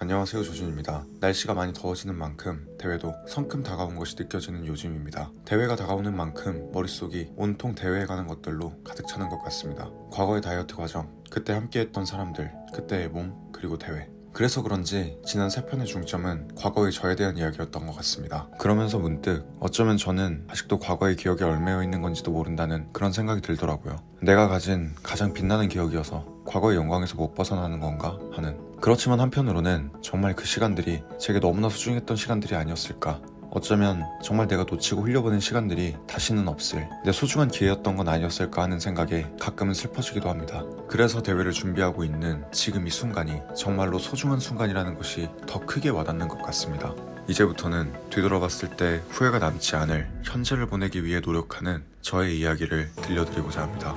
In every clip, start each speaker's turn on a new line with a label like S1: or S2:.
S1: 안녕하세요, 조준입니다. 날씨가 많이 더워지는 만큼 대회도 성큼 다가온 것이 느껴지는 요즘입니다. 대회가 다가오는 만큼 머릿속이 온통 대회에 관한 것들로 가득 차는 것 같습니다. 과거의 다이어트 과정, 그때 함께했던 사람들, 그때의 몸, 그리고 대회. 그래서 그런지 지난 3편의 중점은 과거의 저에 대한 이야기였던 것 같습니다. 그러면서 문득 어쩌면 저는 아직도 과거의 기억에 얽매여 있는 건지도 모른다는 그런 생각이 들더라고요. 내가 가진 가장 빛나는 기억이어서 과거의 영광에서 못 벗어나는 건가 하는. 그렇지만 한편으로는 정말 그 시간들이 제게 너무나 소중했던 시간들이 아니었을까. 어쩌면 정말 내가 놓치고 흘려보낸 시간들이 다시는 없을 내 소중한 기회였던 건 아니었을까 하는 생각에 가끔은 슬퍼지기도 합니다. 그래서 대회를 준비하고 있는 지금 이 순간이 정말로 소중한 순간이라는 것이 더 크게 와닿는 것 같습니다. 이제부터는 뒤돌아봤을 때 후회가 남지 않을 현재를 보내기 위해 노력하는 저의 이야기를 들려드리고자 합니다.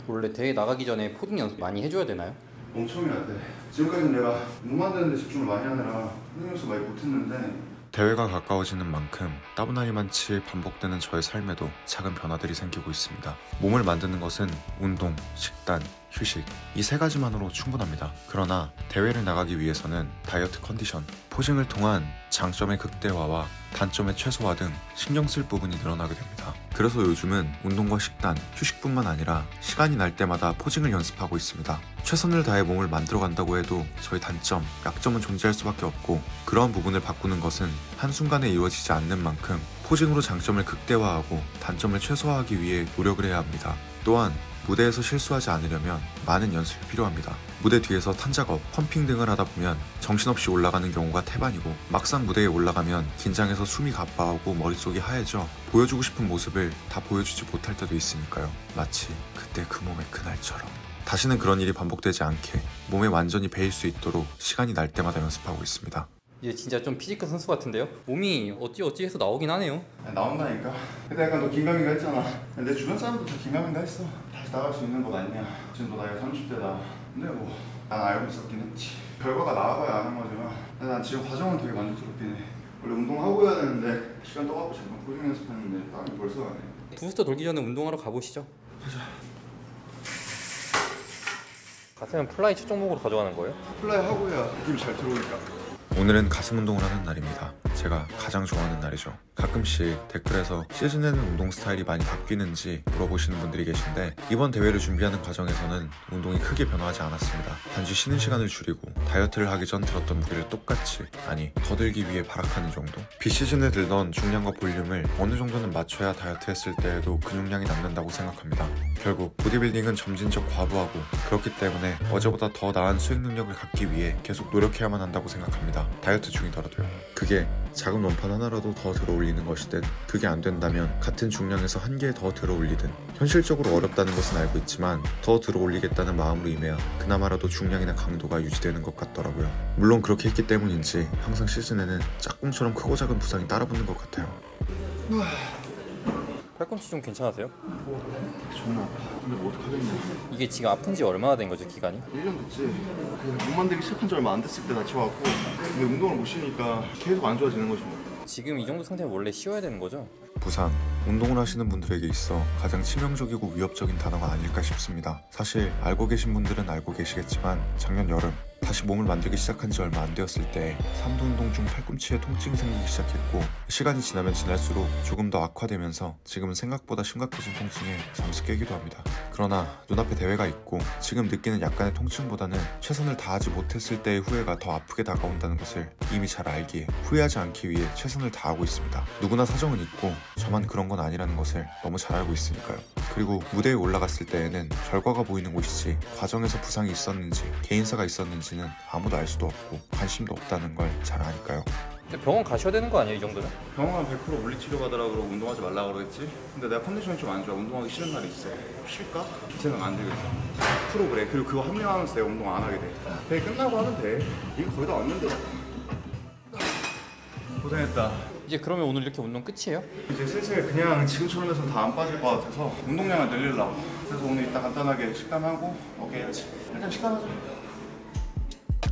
S2: 원래 대회 나가기 전에 포딩 연습 많이 해줘야 되나요?
S3: 엄청 해야 돼. 지금까지는 내가 몸 만드는 데 집중을 많이 하느라 포딩 연습 많이 못했는데
S1: 대회가 가까워지는 만큼 따분하리만치 반복되는 저의 삶에도 작은 변화들이 생기고 있습니다. 몸을 만드는 것은 운동, 식단, 휴식 이 3가지만으로 충분합니다. 그러나 대회를 나가기 위해서는 다이어트 컨디션, 포징을 통한 장점의 극대화와 단점의 최소화 등 신경 쓸 부분이 늘어나게 됩니다. 그래서 요즘은 운동과 식단, 휴식뿐만 아니라 시간이 날 때마다 포징을 연습하고 있습니다. 최선을 다해 몸을 만들어 간다고 해도 저희 단점, 약점은 존재할 수밖에 없고 그러한 부분을 바꾸는 것은 한순간에 이루어지지 않는 만큼 포징으로 장점을 극대화하고 단점을 최소화하기 위해 노력을 해야 합니다. 또한 무대에서 실수하지 않으려면 많은 연습이 필요합니다. 무대 뒤에서 탄작업, 펌핑 등을 하다 보면 정신없이 올라가는 경우가 태반이고 막상 무대에 올라가면 긴장해서 숨이 가빠오고 머릿속이 하얘져 보여주고 싶은 모습을 다 보여주지 못할 때도 있으니까요. 마치 그때 그 몸의 그날처럼. 다시는 그런 일이 반복되지 않게 몸에 완전히 배일 수 있도록 시간이 날 때마다 연습하고 있습니다.
S2: 이제 진짜 좀 피지컬 선수 같은데요? 몸이 어찌 해서 나오긴 하네요.
S3: 나온다니까. 근데 약간 너 긴가민가 했잖아. 내 주변 사람도 다 긴가민가 했어. 다시 나갈 수 있는 거 맞냐. 지금 너 나이가 30대다. 근데 뭐 난 알고 있었긴 했지. 결과가 나와봐야 아는 거지만 난 지금 과정은 되게 만족스럽긴 해. 원래 운동하고 해야 되는데 시간 떠갖고 잠깐 포징 연습했는데 땀이 벌써 나네.
S2: 부스터 돌기 전에 운동하러 가보시죠.
S3: 가자.
S2: 가슴은 플라이 첫 종목으로 가져가는 거예요?
S3: 플라이 하고 해야 느낌이 잘 들어오니까.
S1: 오늘은 가슴 운동을 하는 날입니다. 제가 가장 좋아하는 날이죠. 가끔씩 댓글에서 시즌에는 운동 스타일이 많이 바뀌는지 물어보시는 분들이 계신데 이번 대회를 준비하는 과정에서는 운동이 크게 변화하지 않았습니다. 단지 쉬는 시간을 줄이고 다이어트를 하기 전 들었던 무게를 똑같이, 아니 더 들기 위해 발악하는 정도? 비시즌에 들던 중량과 볼륨을 어느 정도는 맞춰야 다이어트 했을 때에도 근육량이 남는다고 생각합니다. 결국 보디빌딩은 점진적 과부하고 그렇기 때문에 어제보다 더 나은 수행 능력을 갖기 위해 계속 노력해야만 한다고 생각합니다. 다이어트 중이더라도요. 그게 작은 원판 하나라도 더 들어올리는 것이든 그게 안 된다면 같은 중량에서 한 개 더 들어올리든 현실적으로 어렵다는 것은 알고 있지만 더 들어올리겠다는 마음으로 임해야 그나마라도 중량이나 강도가 유지되는 것 같더라고요. 물론 그렇게 했기 때문인지 항상 시즌에는 짝꿍처럼 크고 작은 부상이 따라붙는 것 같아요.
S2: 팔꿈치 좀 괜찮으세요?
S3: 존나 아파. 근데 뭐 어떡하겠냐.
S2: 이게 지금 아픈 지 얼마나 된 거죠, 기간이?
S3: 1년 됐지. 몸 만들기 시작한 지 얼마 안 됐을 때 다쳐갖고 근데 운동을 못 쉬니까 계속 안 좋아지는 거지 뭐.
S2: 지금 이 정도 상태면 원래 쉬어야 되는 거죠?
S1: 부상, 운동을 하시는 분들에게 있어 가장 치명적이고 위협적인 단어가 아닐까 싶습니다. 사실 알고 계신 분들은 알고 계시겠지만 작년 여름 다시 몸을 만들기 시작한 지 얼마 안 되었을 때 3두 운동 중 팔꿈치에 통증이 생기기 시작했고 시간이 지나면 지날수록 조금 더 악화되면서 지금은 생각보다 심각해진 통증에 잠시 깨기도 합니다. 그러나 눈앞에 대회가 있고 지금 느끼는 약간의 통증보다는 최선을 다하지 못했을 때의 후회가 더 아프게 다가온다는 것을 이미 잘 알기에 후회하지 않기 위해 최선을 다하고 있습니다. 누구나 사정은 있고 저만 그런 건 아니라는 것을 너무 잘 알고 있으니까요. 그리고 무대에 올라갔을 때에는 결과가 보이는 곳이지 과정에서 부상이 있었는지 개인사가 있었는지는 아무도 알 수도 없고 관심도 없다는 걸 잘 아니까요.
S2: 근데 병원 가셔야 되는 거 아니에요, 이 정도면?
S3: 병원 100% 물리치료 가더라 그러고 운동하지 말라 그러겠지? 근데 내가 컨디션이 좀 안 좋아. 운동하기 싫은 날이 있어. 쉴까? 이 생각 안 들겠어. 100% 그래. 그리고 그거 합리화하면서 내가 운동 안 하게 돼. 대회 끝나고 하면 돼. 이거 거의 다 왔는데. 고생했다.
S2: 이제 그러면 오늘 이렇게 운동 끝이에요?
S3: 이제 슬슬 그냥 지금처럼 해서 다 안 빠질 것 같아서 운동량을 늘리려고. 그래서 오늘 이따 간단하게 식단하고 먹겠지. 일단 식단하자.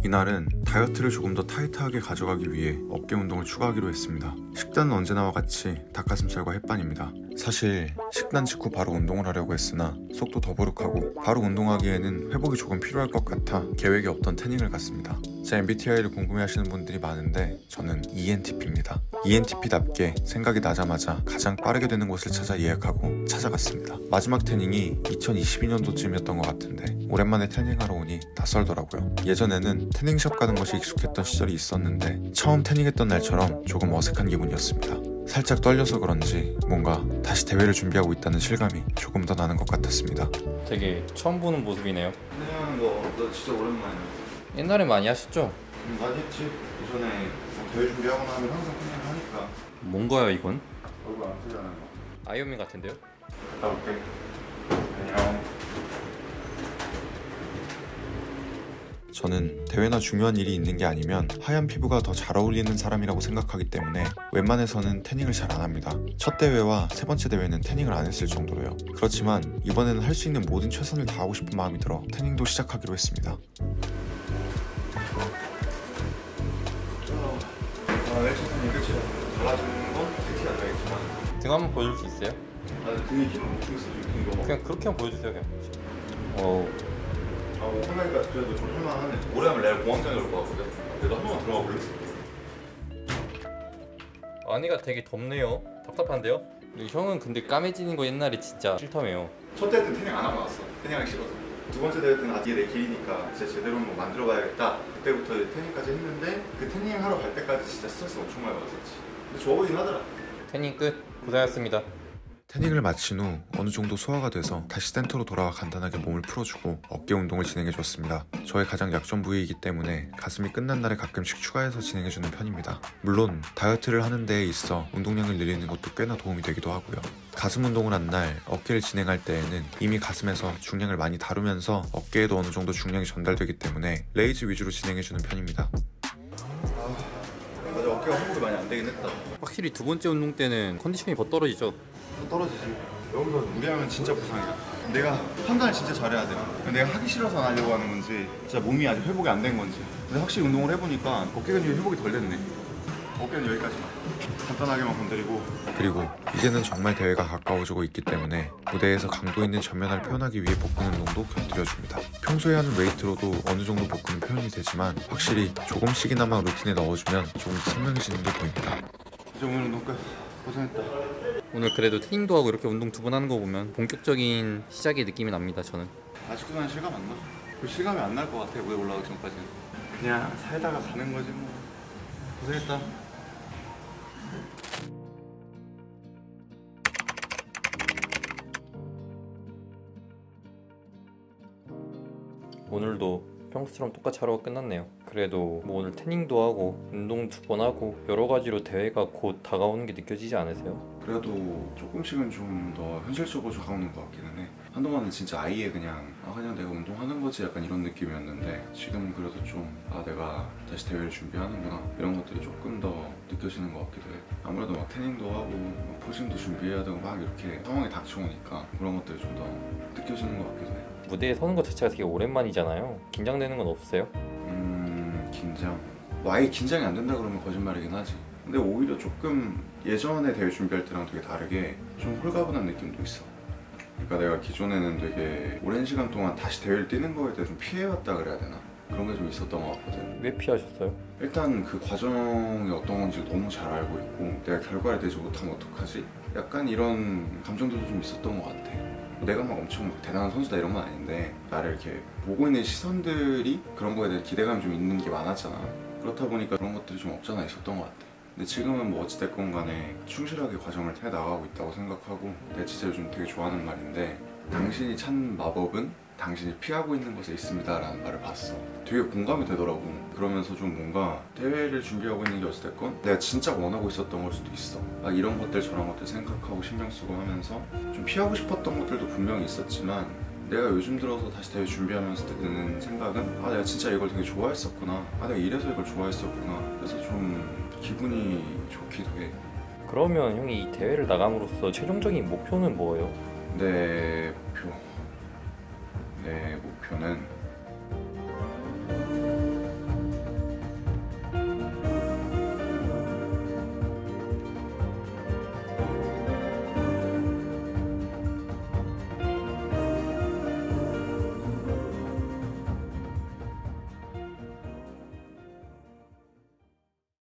S1: 이날은 다이어트를 조금 더 타이트하게 가져가기 위해 어깨 운동을 추가하기로 했습니다. 식단은 언제나와 같이 닭가슴살과 햇반입니다. 사실 식단 직후 바로 운동을 하려고 했으나 속도 더부룩하고 바로 운동하기에는 회복이 조금 필요할 것 같아 계획이 없던 태닝을 갔습니다. 제 MBTI를 궁금해하시는 분들이 많은데 저는 ENTP입니다. ENTP답게 생각이 나자마자 가장 빠르게 되는 곳을 찾아 예약하고 찾아갔습니다. 마지막 태닝이 2022년도쯤이었던 것 같은데 오랜만에 태닝하러 오니 낯설더라고요. 예전에는 태닝샵 가는 것이 익숙했던 시절이 있었는데 처음 태닝했던 날처럼 조금 어색한 기분이었습니다. 살짝 떨려서 그런지 뭔가 다시 대회를 준비하고 있다는 실감이 조금 더 나는 것 같았습니다.
S2: 되게 처음 보는 모습이네요.
S3: 태닝하는 거 진짜 오랜만이야.
S2: 옛날에 많이 하셨죠?
S3: 많이 했지. 예전에 뭐 대회 준비하거나 하면 항상 태닝을 하니까.
S2: 뭔가요 이건?
S3: 얼굴 안 풀리는 거.
S2: 아이언맨 같은데요?
S3: 갔다 올게. 안녕.
S1: 저는 대회나 중요한 일이 있는 게 아니면 하얀 피부가 더 잘 어울리는 사람이라고 생각하기 때문에 웬만해서는 태닝을 잘 안 합니다. 첫 대회와 세 번째 대회는 태닝을 안 했을 정도로요. 그렇지만 이번에는 할 수 있는 모든 최선을 다하고 싶은 마음이 들어 태닝도 시작하기로 했습니다.
S3: 웰치는 이렇게 달라지는 건 특히 안 되겠지만
S2: 등 한번 보여줄 수 있어요?
S3: 나는 등에 힘을 못 주겠어 지금 이거.
S2: 그냥 그렇게만 보여주세요 그냥.
S3: 뭐 하나니까 그래도 좀 할만하네. 오래 하면 내가 공황장애 올 것 같거든. 그래도 한 번만 들어가 볼래?
S2: 안에가 되게 덥네요. 답답한데요? 형은 근데 까매지는 거 옛날에 진짜 싫다며요.
S3: 첫 대회 때 태닝 안 하고 나왔어. 태닝하기 싫어서. 두 번째 대회 때는 이게 내 길이니까 진짜 제대로 한번 만들어 봐야겠다. 그때부터 이제 태닝까지 했는데 그 태닝 하러 갈 때까지 진짜 스트레스 엄청 많이 받았었지. 근데 좋아 보이긴 하더라.
S2: 태닝 끝. 고생하셨습니다.
S1: 태닝을 마친 후 어느 정도 소화가 돼서 다시 센터로 돌아와 간단하게 몸을 풀어주고 어깨 운동을 진행해줬습니다. 저의 가장 약점 부위이기 때문에 가슴이 끝난 날에 가끔씩 추가해서 진행해주는 편입니다. 물론 다이어트를 하는 데에 있어 운동량을 늘리는 것도 꽤나 도움이 되기도 하고요. 가슴 운동을 한 날 어깨를 진행할 때에는 이미 가슴에서 중량을 많이 다루면서 어깨에도 어느 정도 중량이 전달되기 때문에 레이즈 위주로 진행해주는 편입니다.
S3: 맞아, 어깨가 회복이 많이 안 되긴 했다.
S2: 확실히 두 번째 운동 때는 컨디션이 더 떨어지죠.
S3: 떨어지지. 여기서 무리하면 진짜 부상이야. 내가 판단을 진짜 잘해야 돼. 내가 하기 싫어서 안 하려고 하는 건지 진짜 몸이 아직 회복이 안 된 건지. 근데 확실히 운동을 해보니까 어깨 근육이 회복이 덜 됐네. 어깨는 여기까지만 간단하게만 건드리고.
S1: 그리고 이제는 정말 대회가 가까워지고 있기 때문에 무대에서 강도 있는 전면을 표현하기 위해 복근 운동도 곁들여줍니다. 평소에 하는 웨이트로도 어느 정도 복근은 표현이 되지만 확실히 조금씩이나마 루틴에 넣어주면 조금 더 선명해지는 게 보입니다.
S3: 이제 오늘 운동 끝. 고생했다.
S2: 오늘 그래도 태닝도 하고 이렇게 운동 두 번 하는 거 보면 본격적인 시작의 느낌이 납니다. 저는.
S3: 아직도 난 실감 안 나. 그 실감이 안 날 것 같아. 무대 올라가기 전까지는. 그냥 살다가 가는 거지 뭐. 고생했다.
S2: 오늘도 평소처럼 똑같이 하루가 끝났네요. 그래도 뭐 오늘 태닝도 하고 운동 두 번 하고 여러 가지로 대회가 곧 다가오는 게 느껴지지 않으세요?
S1: 그래도 조금씩은 좀 더 현실적으로 다가오는 것 같기는 해. 한동안은 진짜 아예 그냥 내가 운동하는 거지 약간 이런 느낌이었는데 지금은 그래도 좀 내가 다시 대회를 준비하는구나 이런 것들이 조금 더 느껴지는 것 같기도 해. 아무래도 막 태닝도 하고 막 포징도 준비해야 되고 막 이렇게 상황이 닥쳐오니까 그런 것들이 좀 더 느껴지는 것 같기도 해.
S2: 무대에 서는 것 자체가 되게 오랜만이잖아요. 긴장되는 건 없어요?
S1: 긴장. 아예 긴장이 안 된다 그러면 거짓말이긴 하지. 근데 오히려 조금 예전에 대회 준비할 때랑 되게 다르게 좀 홀가분한 느낌도 있어. 그러니까 내가 기존에는 되게 오랜 시간 동안 다시 대회를 뛰는 거에 대해 좀 피해왔다 그래야 되나? 그런 게 좀 있었던 것 같거든.
S2: 왜 피하셨어요?
S1: 일단 그 과정이 어떤 건지 너무 잘 알고 있고 내가 결과를 내지 못하면 어떡하지? 약간 이런 감정들도 좀 있었던 것 같아. 내가 막 엄청 대단한 선수다 이런 건 아닌데 나를 이렇게 보고 있는 시선들이 그런 거에 대한 기대감이 좀 있는 게 많았잖아. 그렇다 보니까 그런 것들이 좀 없잖아 있었던 것 같아. 근데 지금은 뭐 어찌됐건 간에 충실하게 과정을 해나가고 있다고 생각하고 내가 진짜 요즘 되게 좋아하는 말인데 당신이 찾는 마법은 당신이 피하고 있는 곳에 있습니다 라는 말을 봤어. 되게 공감이 되더라고. 그러면서 좀 뭔가 대회를 준비하고 있는 게 어찌됐건 내가 진짜 원하고 있었던 걸 수도 있어. 이런 것들 저런 것들 생각하고 신경 쓰고 하면서 좀 피하고 싶었던 것들도 분명히 있었지만 내가 요즘 들어서 다시 대회 준비하면서 드는 생각은 내가 진짜 이걸 되게 좋아했었구나. 내가 이래서 이걸 좋아했었구나. 그래서 좀 기분이 좋기도 해.
S2: 그러면 형이 이 대회를 나감으로써 최종적인 목표는 뭐예요?
S1: 내 목표는